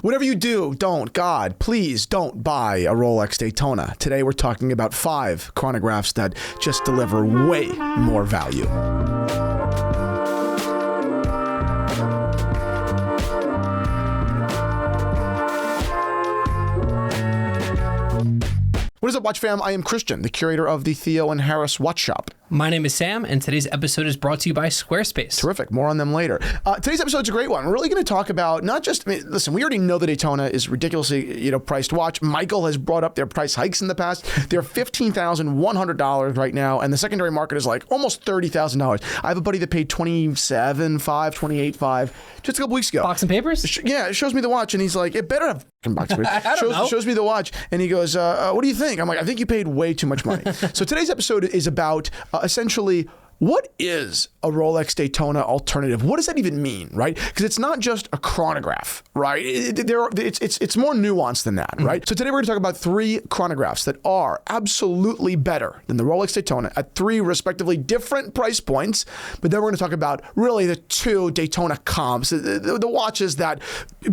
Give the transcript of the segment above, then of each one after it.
Whatever you do, please don't buy a Rolex Daytona. Today we're talking about 5 chronographs that just deliver way more value. What is up, Watch fam? I am Christian, the curator of the Theo and Harris Watch Shop. My name is Sam, and today's episode is brought to you by Squarespace. Terrific. More on them later. Today's episode is a great one. We're really going to talk about not just, listen, we already know the Daytona is ridiculously, priced watch. Michael has brought up their price hikes in the past. They're $15,100 right now, and the secondary market is like almost $30,000. I have a buddy that paid $27,500, $28,500 just a couple weeks ago. Box and papers? Yeah, it shows me the watch, and he's like, it better have box and papers. I don't know. Shows me the watch, and he goes, what do you think? I'm like, I think you paid way too much money. So today's episode is about essentially, what is a Rolex Daytona alternative? What does that even mean, right? Because it's not just a chronograph, right? It's more nuanced than that, right? So today we're going to talk about 3 chronographs that are absolutely better than the Rolex Daytona at 3 respectively different price points. But then we're going to talk about really the 2 Daytona comps, the watches that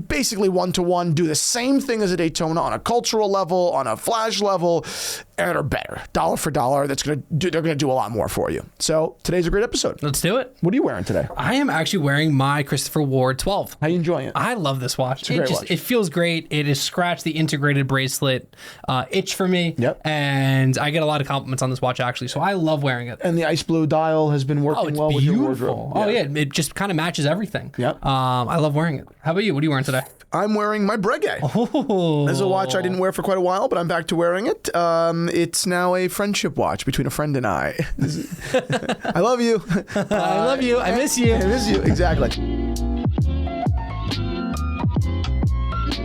basically one-to-one do the same thing as a Daytona on a cultural level, on a flash level, and are better. Dollar for dollar, they're going to do a lot more for you. So today's a great episode. Let's do it. What are you wearing today? I am actually wearing my Christopher Ward 12. How are you enjoying it? I love this watch. It's a great watch. It feels great. It has scratched the integrated bracelet itch for me. Yep. And I get a lot of compliments on this watch, actually. So I love wearing it. And the ice blue dial has been working well with your wardrobe. Oh, yeah. It just kind of matches everything. Yep. I love wearing it. How about you? What are you wearing today? I'm wearing my Breguet. Oh. This is a watch I didn't wear for quite a while, but I'm back to wearing it. It's now a friendship watch between a friend and I. I love you. I love you. I miss you. I miss you. Exactly.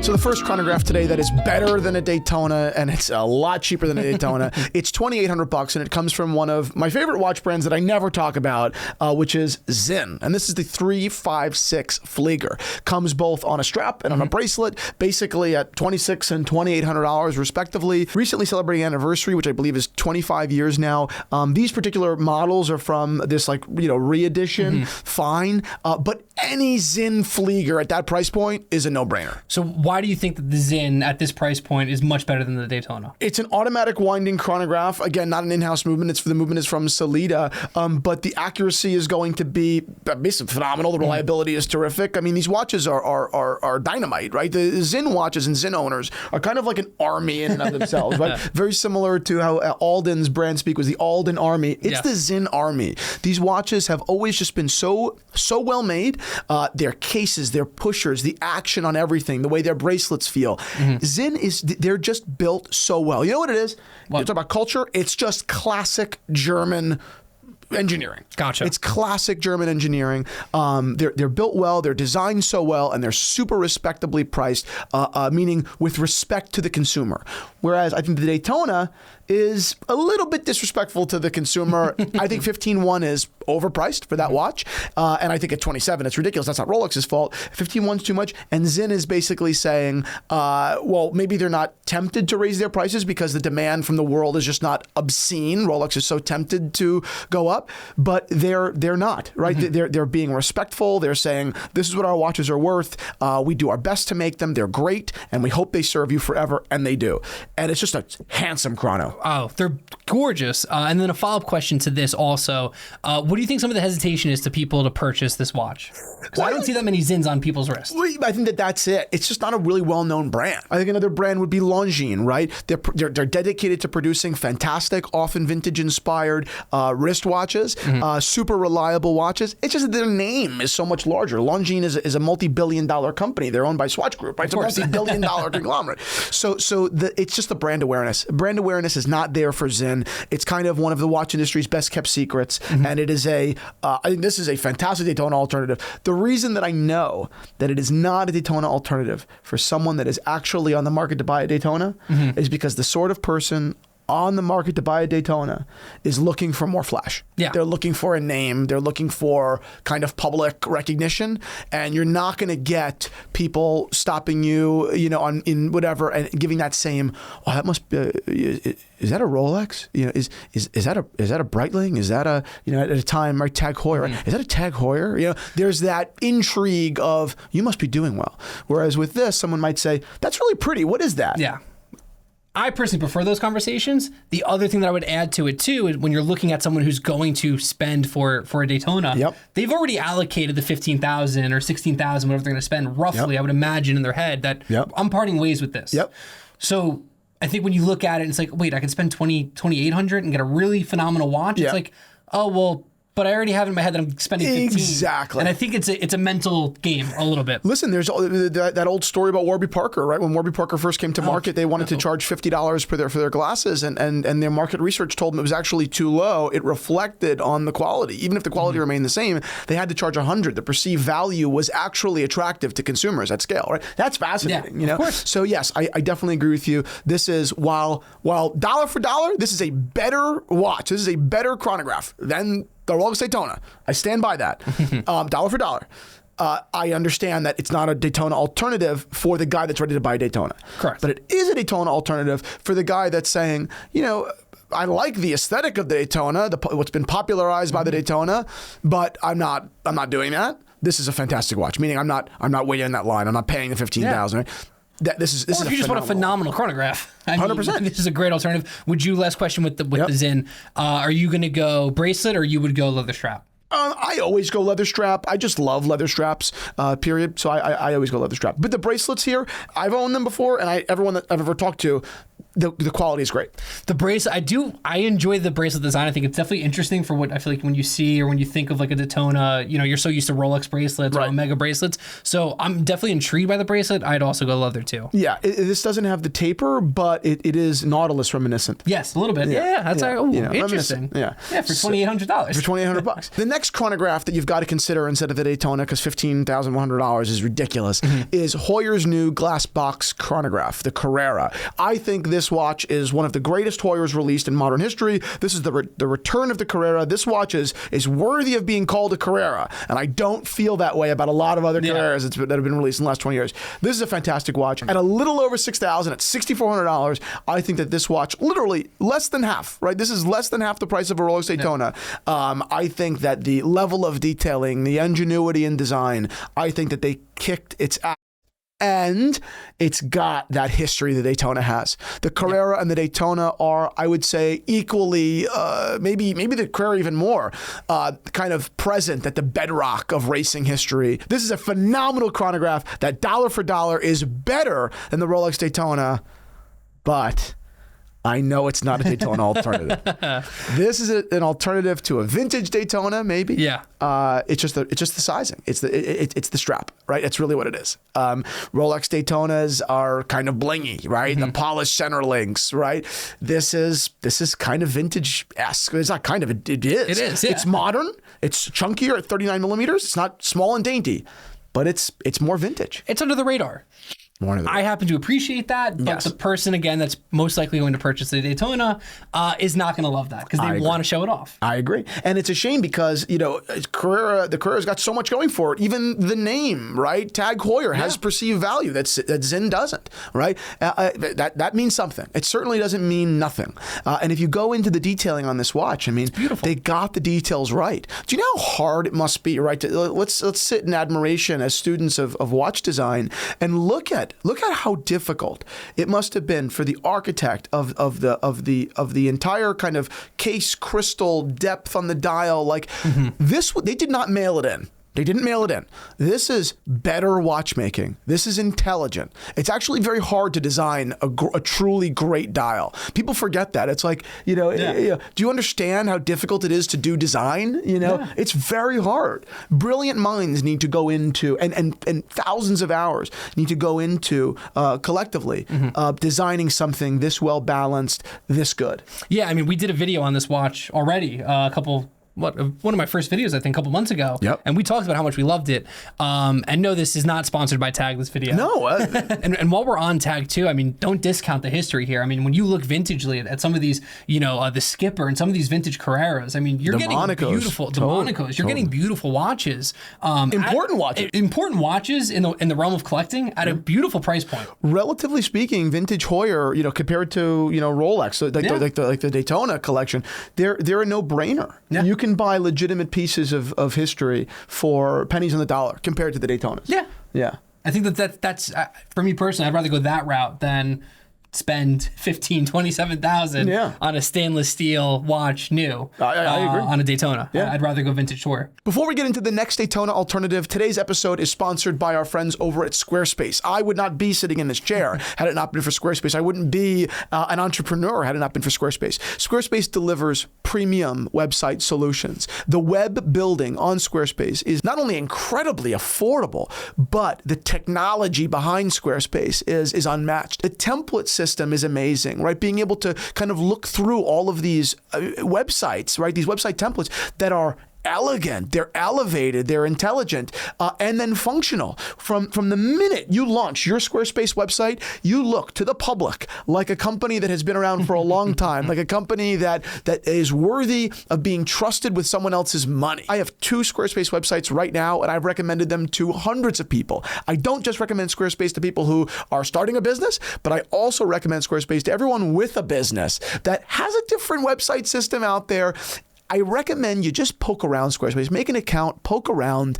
So the first chronograph today that is better than a Daytona, and it's a lot cheaper than a Daytona. It's $2,800, and it comes from one of my favorite watch brands that I never talk about, which is Zen. And this is the 356 Fleager. Comes both on a strap and on a bracelet, basically at $2,600 and $2,800 respectively. Recently celebrating anniversary, which I believe is 25 years now. These particular models are from this re-edition, fine. But any Zen Fleager at that price point is a no-brainer. So why do you think that the Zen at this price point is much better than the Daytona? It's an automatic winding chronograph. Again, not an in-house movement. The movement is from Salida, but the accuracy is going to be basically phenomenal. The reliability is terrific. I mean, these watches are dynamite, right? The Zen watches and Zen owners are kind of like an army in and of themselves, right? Very similar to how Alden's brand speak was the Alden Army. It's the Zen Army. These watches have always just been so well made. Their cases, their pushers, the action on everything, the way their bracelets feel. Zen they're just built so well. You know what it is? You talk about culture, it's just classic German engineering. Gotcha. It's classic German engineering. They're built well, they're designed so well, and they're super respectably priced, meaning with respect to the consumer. Whereas I think the Daytona is a little bit disrespectful to the consumer. I think 15.1 is overpriced for that watch. And I think at 27, it's ridiculous. That's not Rolex's fault. 15.1 is too much. And Zen is basically saying, well, maybe they're not tempted to raise their prices because the demand from the world is just not obscene. Rolex is so tempted to go up, but they're not, right? They're being respectful. They're saying, this is what our watches are worth. We do our best to make them. They're great. And we hope they serve you forever. And they do. And it's just a handsome chrono. Oh, they're gorgeous. And then a follow-up question to this also. What do you think some of the hesitation is to people to purchase this watch? Because I don't see that many Zins on people's wrists. I think that's it. It's just not a really well-known brand. I think another brand would be Longines, right? They're dedicated to producing fantastic, often vintage-inspired wristwatches, super reliable watches. It's just that their name is so much larger. Longines is a multi-billion-dollar company. They're owned by Swatch Group, right? It's a multi-billion-dollar conglomerate. So it's just the brand awareness. Brand awareness is not there for Zen. It's kind of one of the watch industry's best-kept secrets, and it is I think this is a fantastic Daytona alternative. The reason that I know that it is not a Daytona alternative for someone that is actually on the market to buy a Daytona is because the sort of person on the market to buy a Daytona is looking for more flash. Yeah. They're looking for a name. They're looking for kind of public recognition, and you're not going to get people stopping you, in whatever and giving that same. Oh, that must be. Is that a Rolex? Is that a Breitling? Is that a at a time, right? Tag Heuer. Is that a Tag Heuer? There's that intrigue of you must be doing well. Whereas with this, someone might say that's really pretty. What is that? Yeah. I personally prefer those conversations. The other thing that I would add to it too is when you're looking at someone who's going to spend for a Daytona, they've already allocated the $15,000 or $16,000, whatever they're going to spend roughly. I would imagine in their head that I'm parting ways with this. So I think when you look at it, it's like, wait, I can spend $2,800 and get a really phenomenal watch. It's like, oh well. But I already have in my head that I'm spending $15,000. Exactly. And I think it's a mental game a little bit. Listen, there's that old story about Warby Parker, right? When Warby Parker first came to market, they wanted to charge $50 for their glasses, and their market research told them it was actually too low. It reflected on the quality. Even if the quality remained the same, they had to charge $100. The perceived value was actually attractive to consumers at scale, right? That's fascinating, Of course. So yes, I definitely agree with you. This is, while dollar for dollar, this is a better watch. This is a better chronograph than the Rolex Daytona. I stand by that. Dollar for dollar. I understand that it's not a Daytona alternative for the guy that's ready to buy a Daytona. Correct. But it is a Daytona alternative for the guy that's saying, I like the aesthetic of the Daytona, what's been popularized by the Daytona, but I'm not doing that. This is a fantastic watch. Meaning I'm not waiting in that line. I'm not paying the $15,000. Right? This is if you just want a phenomenal chronograph. 100%. This is a great alternative. Would you, last question with the Zen, are you going to go bracelet or you would go leather strap? I always go leather strap. I just love leather straps, period. So I always go leather strap. But the bracelets here, I've owned them before, and everyone that I've ever talked to, the quality is great. The bracelet, I enjoy the bracelet design. I think it's definitely interesting for what I feel like when you see or when you think of like a Daytona, you're so used to Rolex bracelets or Omega bracelets. So I'm definitely intrigued by the bracelet. I'd also go leather too. Yeah, this doesn't have the taper, but it is Nautilus reminiscent. Yes, a little bit. Yeah, that's interesting. Yeah, for $2,800. For $2,800. The next chronograph that you've got to consider instead of the Daytona, because $15,100 is ridiculous, is Heuer's new glass box chronograph, the Carrera. I think this watch is one of the greatest Heuers released in modern history. This is the return of the Carrera. This watch is worthy of being called a Carrera, and I don't feel that way about a lot of other Carreras that have been released in the last 20 years. This is a fantastic watch. At a little over $6,000, at $6,400, I think that this watch, literally less than half, right? This is less than half the price of a Rolex Daytona. I think that the level of detailing, the ingenuity in design, I think that they kicked its ass. And it's got that history the Daytona has. The Carrera and the Daytona are, I would say, equally, maybe the Carrera even more, kind of present at the bedrock of racing history. This is a phenomenal chronograph that dollar for dollar is better than the Rolex Daytona, but I know it's not a Daytona alternative. This is an alternative to a vintage Daytona, maybe. Yeah. It's just the sizing. It's the strap, right? It's really what it is. Rolex Daytonas are kind of blingy, right? The polished center links, right? This is kind of vintage-esque. It's not kind of. It is. It is. Yeah. It's modern. It's chunkier at 39 millimeters. It's not small and dainty, but it's more vintage. It's under the radar. I happen to appreciate that, but the person, again, that's most likely going to purchase the Daytona is not going to love that because they want to show it off. I agree. And it's a shame because, the Carrera's got so much going for it. Even the name, right? Tag Heuer has perceived value that Zen doesn't, right? That means something. It certainly doesn't mean nothing. And if you go into the detailing on this watch, I mean, they got the details right. Do you know how hard it must be, right? Let's sit in admiration as students of watch design and look at how difficult it must have been for the architect of the entire kind of case crystal depth on the dial. Like this, they did not mail it in. They didn't mail it in. This is better watchmaking. This is intelligent. It's actually very hard to design a truly great dial. People forget that. It's like, do you understand how difficult it is to do design? It's very hard. Brilliant minds need to go into, and thousands of hours need to go into collectively designing something this well balanced, this good. Yeah, I mean, we did a video on this watch already a couple one of my first videos, I think, a couple months ago. Yep. And we talked about how much we loved it. And no, this is not sponsored by Tag, this video. No. And while we're on Tag too, I mean, don't discount the history here. I mean, when you look vintagely at some of these, the Skipper and some of these vintage Carreras, I mean, you're getting beautiful, the Monacos, you're getting beautiful watches. Important watches. Important watches in the realm of collecting at a beautiful price point. Relatively speaking, vintage Heuer, compared to, Rolex, so like the Daytona collection, they're a no-brainer. Yeah. You can buy legitimate pieces of history for pennies on the dollar compared to the Daytonas. Yeah. Yeah. I think that's for me personally, I'd rather go that route than spend $27,000 on a stainless steel watch new. I agree. On a Daytona. Yeah. I'd rather go vintage Heuer. Before we get into the next Daytona alternative, today's episode is sponsored by our friends over at Squarespace. I would not be sitting in this chair had it not been for Squarespace. I wouldn't be an entrepreneur had it not been for Squarespace. Squarespace delivers premium website solutions. The web building on Squarespace is not only incredibly affordable, but the technology behind Squarespace is unmatched. The template system is amazing, right? Being able to kind of look through all of these websites, right? These website templates that are elegant, they're elevated, they're intelligent, and then functional. From the minute you launch your Squarespace website, you look to the public like a company that has been around for a long time, like a company that is worthy of being trusted with someone else's money. I have 2 Squarespace websites right now, and I've recommended them to hundreds of people. I don't just recommend Squarespace to people who are starting a business, but I also recommend Squarespace to everyone with a business that has a different website system out there. I recommend you just poke around Squarespace, make an account, poke around,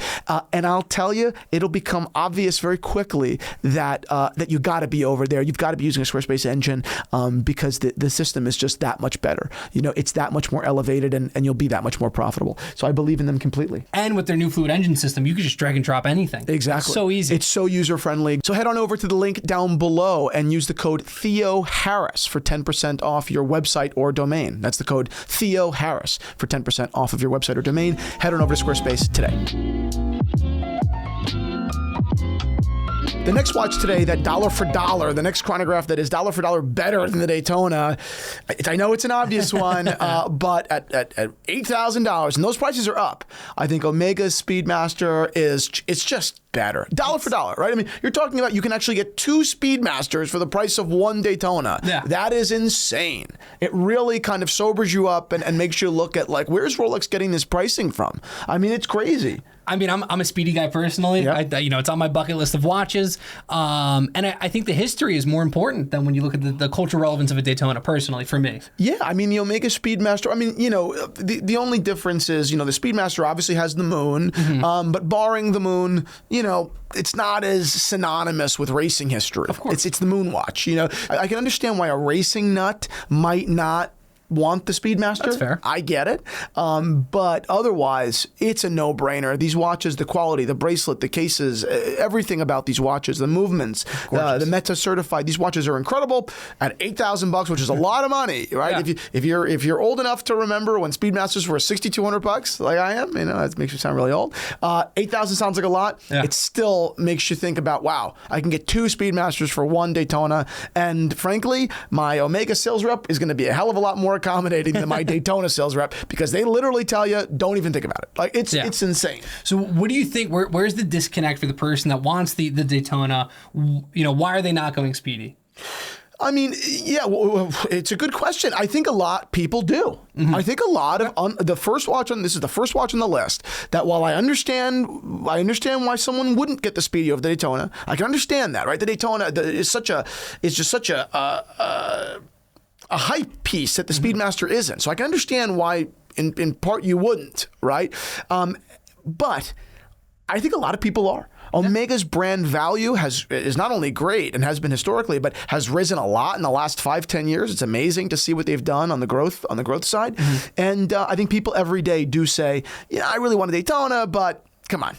and I'll tell you, it'll become obvious very quickly that you got to be over there. You've got to be using a Squarespace engine because the system is just that much better. It's that much more elevated, and you'll be that much more profitable. So I believe in them completely. And with their new fluid engine system, you can just drag and drop anything. Exactly. It's so easy. It's so user-friendly. So head on over to the link down below and use the code Theo Harris for 10% off your website or domain. That's the code Theo Harris for 10% off of your website or domain. Head on over to Squarespace today. The next watch today, that dollar for dollar, the next chronograph that is dollar for dollar better than the Daytona. I know it's an obvious one, but at $8,000, and those prices are up. I think Omega's Speedmaster it's just better. Dollar for dollar, right? I mean, you're talking about you can actually get 2 Speedmasters for the price of 1 Daytona. Yeah. That is insane. It really kind of sobers you up and makes you look at like, where's Rolex getting this pricing from? I mean, it's crazy. I mean, I'm a speedy guy personally. Yep. It's on my bucket list of watches. And I think the history is more important than when you look at the cultural relevance of a Daytona, personally, for me. Yeah, I mean, the Omega Speedmaster, I mean, the only difference is, the Speedmaster obviously has the moon, but barring the moon, it's not as synonymous with racing history. Of course. It's the moon watch. I can understand why a racing nut might not want the Speedmaster. That's fair. I get it. But otherwise, it's a no-brainer. These watches, the quality, the bracelet, the cases, everything about these watches, the movements, the Meta certified, these watches are incredible at $8,000, which is a lot of money, right? Yeah. If you're old enough to remember when Speedmasters were $6,200, like I am, that makes you sound really old. 8,000 sounds like a lot. Yeah. It still makes you think about, wow, I can get 2 Speedmasters for 1 Daytona, and frankly, my Omega sales rep is going to be a hell of a lot more accommodating than my Daytona sales rep, because they literally tell you, don't even think about it. Like it's insane. So what do you think? Where's the disconnect for the person that wants the Daytona? Why are they not going speedy? I mean, yeah, it's a good question. I think a lot people do. Mm-hmm. I think a lot of this is the first watch on the list that while I understand why someone wouldn't get the Speedy over the Daytona. I can understand that, right? The Daytona is just such a hype piece that the Speedmaster isn't. So I can understand why in part you wouldn't, right? But I think a lot of people are. Omega's brand value is not only great and has been historically, but has risen a lot in the last 5-10 years. It's amazing to see what they've done on the growth side. Mm-hmm. And I think people every day do say, I really want a Daytona, but come on.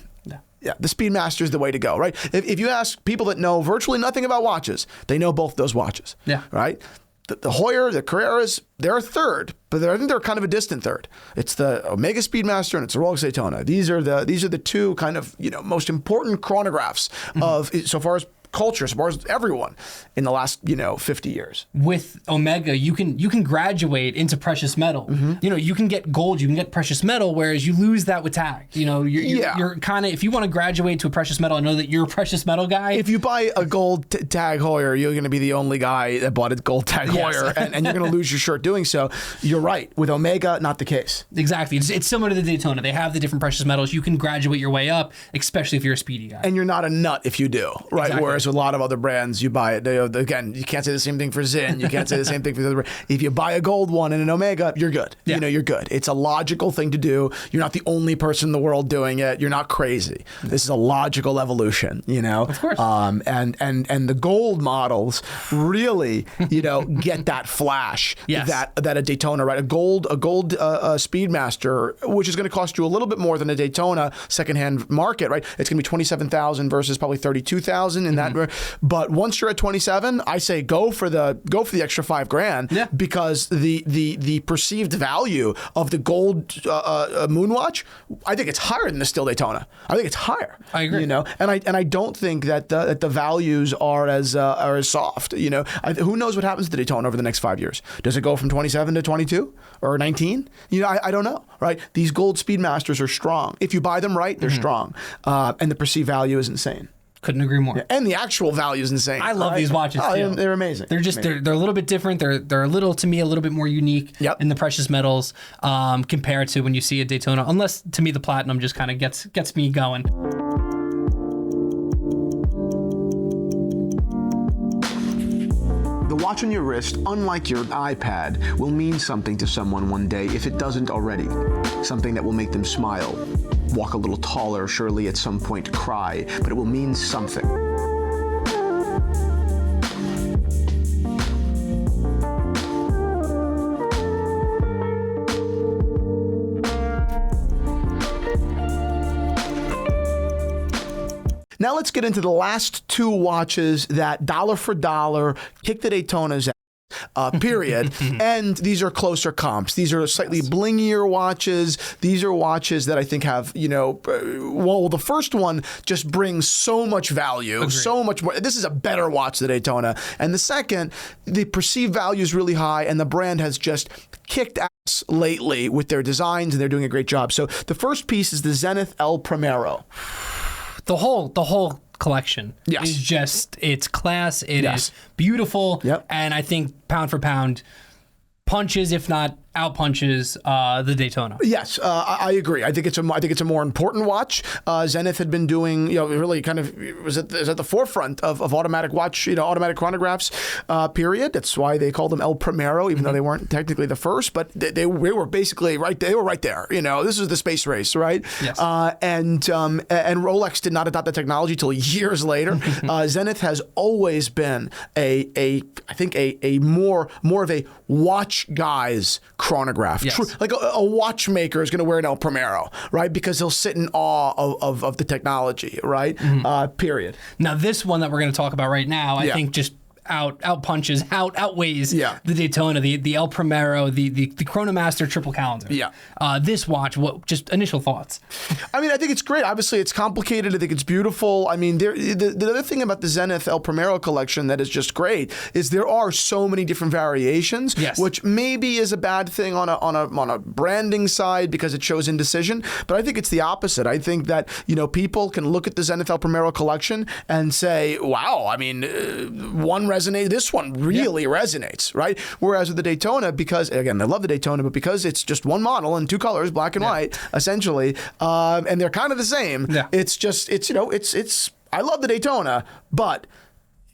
Yeah, the Speedmaster is the way to go, right? If you ask people that know virtually nothing about watches, they know both those watches. Yeah. Right? The Heuer, the Carreras, they're a third, but I think they're kind of a distant third. It's the Omega Speedmaster and it's the Rolex Daytona. These are the 2 kind of most important chronographs of so far as culture, supports everyone in the last 50 years. With Omega, you can graduate into precious metal. You can get gold, you can get precious metal, whereas you lose that with tag. You're kind of, if you want to graduate to a precious metal, I know that you're a precious metal guy. If you buy a gold tag Heuer, you're going to be the only guy that bought a gold tag Heuer, and you're going to lose your shirt doing so. You're right. With Omega, not the case. Exactly. It's similar to the Daytona. They have the different precious metals. You can graduate your way up, especially if you're a speedy guy. And you're not a nut if you do, right? Exactly. Whereas with a lot of other brands, you buy it. Again, you can't say the same thing for Zin. You can't say the same thing for the other brand. If you buy a gold one in an Omega, you're good. Yeah. You're good. It's a logical thing to do. You're not the only person in the world doing it. You're not crazy. This is a logical evolution, Of course. And the gold models really, get that flash that a Daytona, right? A gold Speedmaster, which is going to cost you a little bit more than a Daytona secondhand market, right? It's going to be $27,000 versus probably $32,000 in that. But once you're at 27, I say go for the extra $5,000 because the perceived value of the gold Moonwatch, I think it's higher than the Steel Daytona. I think it's higher. I agree. And I don't think that the values are as soft. Who knows what happens to Daytona over the next 5 years? Does it go from 27 to 22 or 19? I don't know. Right? These gold Speedmasters are strong. If you buy them right, they're strong, and the perceived value is insane. Couldn't agree more. Yeah, and the actual value is insane. I love these watches too. They're amazing. They're just they're a little bit different. They're a little bit more unique in the precious metals compared to when you see a Daytona. Unless to me the platinum just kind of gets me going. The watch on your wrist, unlike your iPad, will mean something to someone one day if it doesn't already. Something that will make them smile, walk a little taller, surely at some point cry, but it will mean something. Now let's get into the last two watches that dollar for dollar kick the Daytonas out. Period. And these are closer comps. These are slightly blingier watches. These are watches that I think have, the first one just brings so much value, Agreed. So much more. This is a better watch than Daytona. And the second, the perceived value is really high, and the brand has just kicked ass lately with their designs, and they're doing a great job. So the first piece is the Zenith El Premero. The whole collection is just, it's class, it is beautiful, and I think pound for pound punches, if not out punches, the Daytona. Yes, I agree. I think it's a more important watch. Zenith had been doing, really kind of was at the forefront of automatic watch, automatic chronographs. Period. That's why they called them El Premero, even though they weren't technically the first, but they were basically right. They were right there. This is the space race, right? Yes. And Rolex did not adopt the technology till years later. Zenith has always been I think a more of a watch guy's chronograph. Yes. Like a watchmaker is going to wear an El Premero, right? Because he'll sit in awe of the technology, right? Period. Now, this one that we're going to talk about right now, I think just outpunches, outweighs the Daytona, the El Premero, the Chronomaster triple calendar. Yeah. This watch, just initial thoughts? I mean, I think it's great. Obviously, it's complicated. I think it's beautiful. I mean, the other thing about the Zenith El Premero collection that is just great is there are so many different variations, which maybe is a bad thing on a branding side because it shows indecision. But I think it's the opposite. I think that people can look at the Zenith El Premero collection and say, "Wow, I mean, one resonate. This one really resonates, right?" Whereas with the Daytona, because again, I love the Daytona, but because it's just one model in two colors, black and white, essentially, and they're kind of the same. It's just it's I love the Daytona, but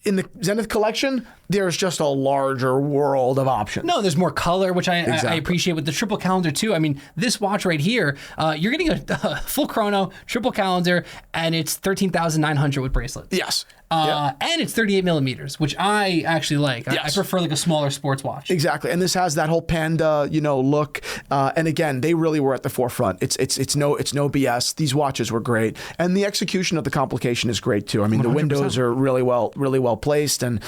in the Zenith collection, there's just a larger world of options. No, there's more color, which I appreciate with the triple calendar too. I mean, this watch right here, you're getting a full chrono, triple calendar, and it's $13,900 with bracelet. Yes. And it's 38 millimeters, which I actually like. I prefer like a smaller sports watch. Exactly, and this has that whole panda, look. And again, they really were at the forefront. It's no BS. These watches were great, and the execution of the complication is great too. I mean, 100%. The windows are really well placed, and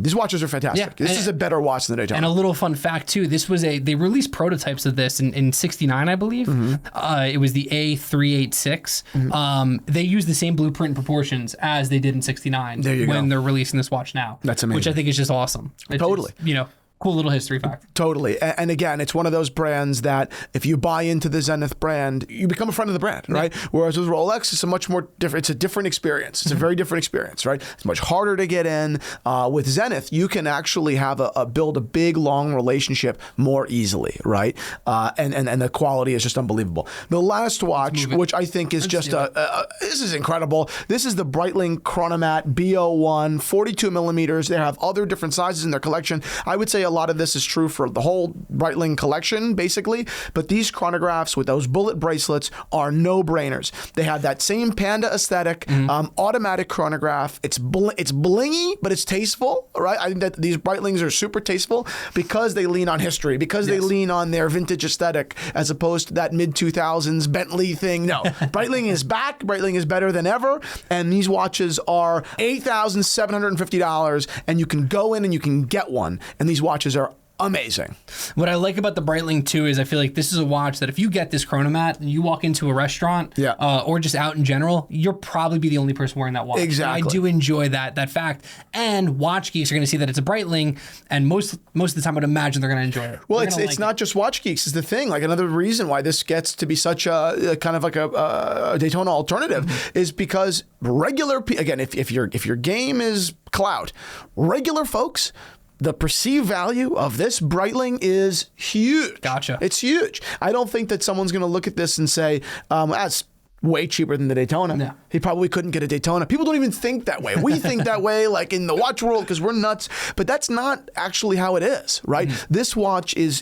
these watches are fantastic. This is a better watch than the Daytona. And a little fun fact too, they released prototypes of this in '69, I believe. It was the A386. They used the same blueprint and proportions as they did did in '69 There you when go. they're releasing this watch now. That's amazing. Which I think is just awesome. It's Totally. just, cool little history fact. Totally. And again, it's one of those brands that if you buy into the Zenith brand, you become a friend of the brand, right? Whereas with Rolex, it's a much more different, it's a different experience. It's a very different experience, right? It's much harder to get in. With Zenith, you can actually have build a big, long relationship more easily, right? And the quality is just unbelievable. The last watch, which I think is just this is incredible. This is the Breitling Chronomat B01, 42 millimeters. They have other different sizes in their collection. I would say a lot of this is true for the whole Breitling collection, basically. But these chronographs with those bullet bracelets are no-brainers. They have that same panda aesthetic, automatic chronograph. It's blingy, but it's tasteful, right? I think that these Breitlings are super tasteful because they lean on history, because they lean on their vintage aesthetic, as opposed to that mid-2000s Bentley thing. No, Breitling is back. Breitling is better than ever. And these watches are $8,750, and you can go in and you can get one. And these watches are amazing. What I like about the Breitling too is I feel like this is a watch that if you get this Chronomat and you walk into a restaurant or just out in general, you'll probably be the only person wearing that watch. Exactly. And I do enjoy that fact. And watch geeks are going to see that it's a Breitling, and most of the time I'd imagine they're going to enjoy it. Well, it's not just watch geeks is the thing. Like another reason why this gets to be such a kind of like a Daytona alternative is because regular again, if your game is clout, regular folks, the perceived value of this Breitling is huge. Gotcha. It's huge. I don't think that someone's going to look at this and say, that's way cheaper than the Daytona. No. He probably couldn't get a Daytona. People don't even think that way. We think that way like in the watch world because we're nuts, but that's not actually how it is, right? This watch is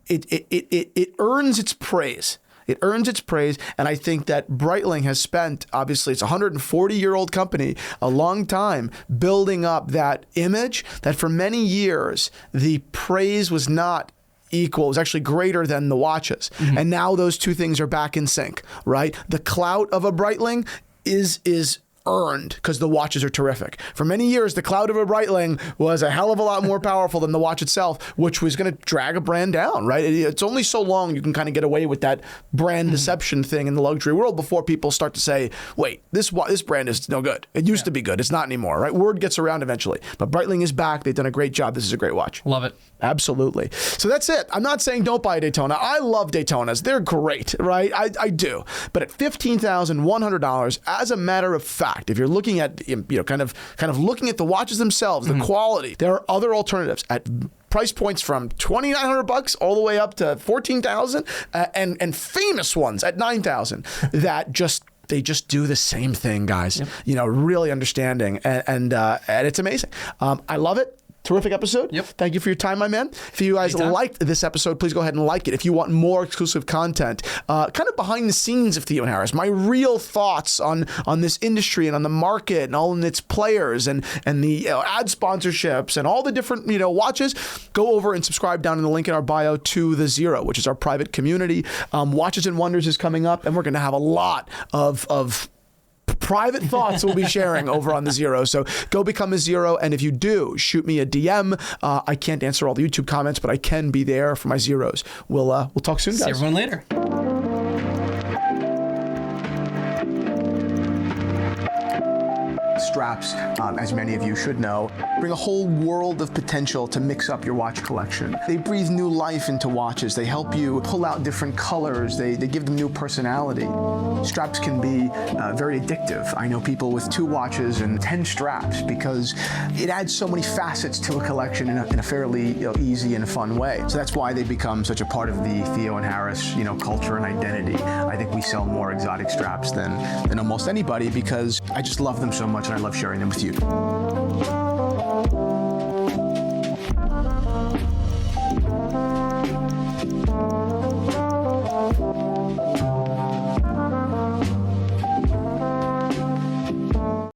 it earns its praise. It earns its praise, and I think that Breitling has spent, obviously it's a 140-year-old company, a long time building up that image that for many years the praise was not equal. It was actually greater than the watches. And now those two things are back in sync, right? The clout of a Breitling is earned because the watches are terrific. For many years, the clout of a Breitling was a hell of a lot more powerful than the watch itself, which was going to drag a brand down, right? It's only so long you can kind of get away with that brand deception thing in the luxury world before people start to say, wait, this brand is no good. It used to be good. It's not anymore, right? Word gets around eventually. But Breitling is back. They've done a great job. This is a great watch. Love it. Absolutely. So that's it. I'm not saying don't buy a Daytona. I love Daytonas. They're great, right? I do. But at $15,100, as a matter of fact, if you're looking at, kind of looking at the watches themselves, the quality, there are other alternatives at price points from $2,900 all the way up to $14,000, and famous ones at $9,000 that they just do the same thing, guys. Yep. Really understanding, and it's amazing. I love it. Terrific episode. Yep. Thank you for your time, my man. If you guys liked this episode, please go ahead and like it. If you want more exclusive content, kind of behind the scenes of Theo and Harris, my real thoughts on this industry and on the market and all of its players and the ad sponsorships and all the different watches, go over and subscribe down in the link in our bio to The Zero, which is our private community. Watches and Wonders is coming up, and we're going to have a lot of private thoughts we'll be sharing over on The Zero. So go become a Zero. And if you do, shoot me a DM. I can't answer all the YouTube comments, but I can be there for my Zeros. We'll talk soon, guys. See everyone later. Straps, as many of you should know, bring a whole world of potential to mix up your watch collection. They breathe new life into watches. They help you pull out different colors. They give them new personality. Straps can be very addictive. I know people with 2 watches and 10 straps because it adds so many facets to a collection in a fairly easy and fun way. So that's why they become such a part of the Theo and Harris culture and identity. I think we sell more exotic straps than almost anybody because I just love them so much and I love sharing them with you.